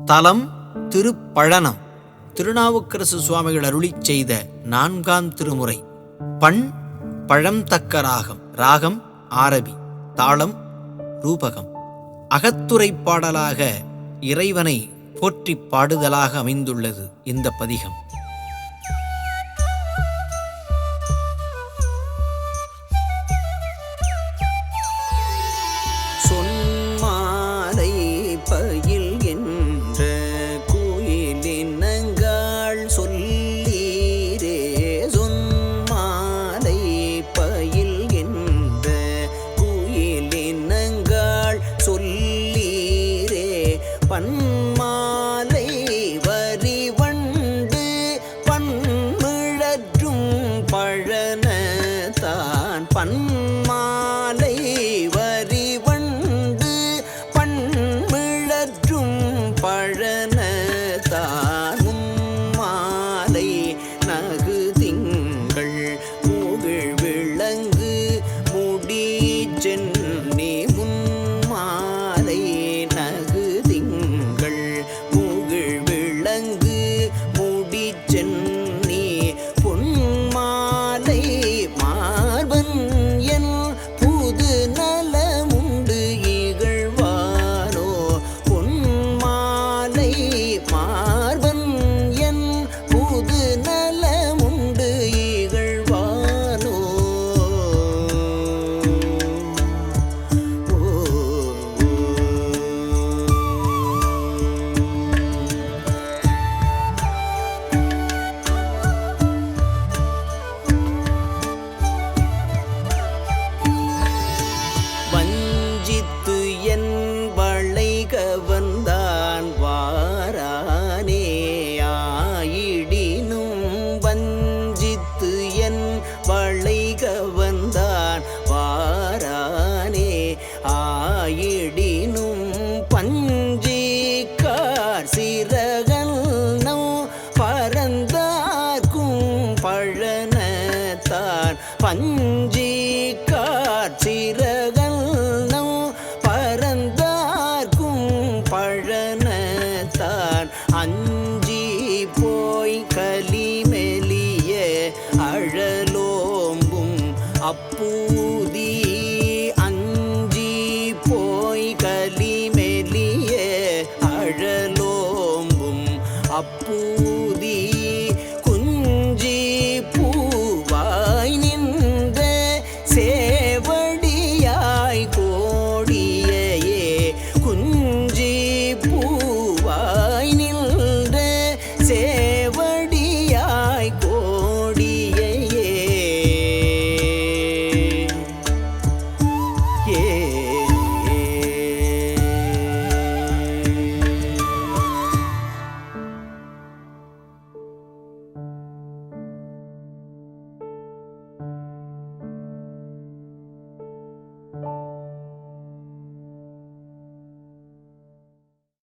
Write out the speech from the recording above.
தலம் திருப்பழனம். திருநாவுக்கரசு சுவாமிகள் அருளிச் செய்த 4ஆம் திருமுறை. பண் பழம்தக்க ராகம். ராகம் ஆரபி. தாளம் ரூபகம். அகத்துரை பாடலாக இறைவனை போற்றிப் பாடுதலாக அமைந்துள்ளது இந்த பதிகம். சொன்மாலை பயில் என்ற குயிலினங்கள் சொல்லீரே. சொன்மாலை பயில் என்ற குயிலினங்கள் சொல்லீரே. பன்மாலை வரிவண்டு பன்மிழற்றும் பழனத்தான். பன்மாலை வரிவண்டு பன்மிழற்றும் பழனத்தான். மும்மாலை நகு திங்கள் முகிழ் விளங்கு முடி சென்னி. முன்மாலை நகு திங்கள் முகிழ் விளங்கு முடி சென்னி. பொன்மாலை மார்பன் என் புது நலமுண்டு இகழ்வானோ. பொன்மாலை மார்பன் என் புது நலமுண்டு இகழ்வானோ. வஞ்சித்து என் வளைக வந்தான் வாரானே. ஆயிடினும் வஞ்சித்து என் வளைக வந்தான் வாரானே. ஆயிடினும் பஞ்சிக்கார் சிறகன் பரந்தார்க்கும் பழனத்தான். பஞ்சிக்கார் சிறகன் பரந்தார்க்கும் பழனத்தான். அஞ்சி போய் கலிமெலிய அழலோம்பும் அப்பூதி. அஞ்சி போய் கலிமெலிய அழலோம்பும் அப்பூதி.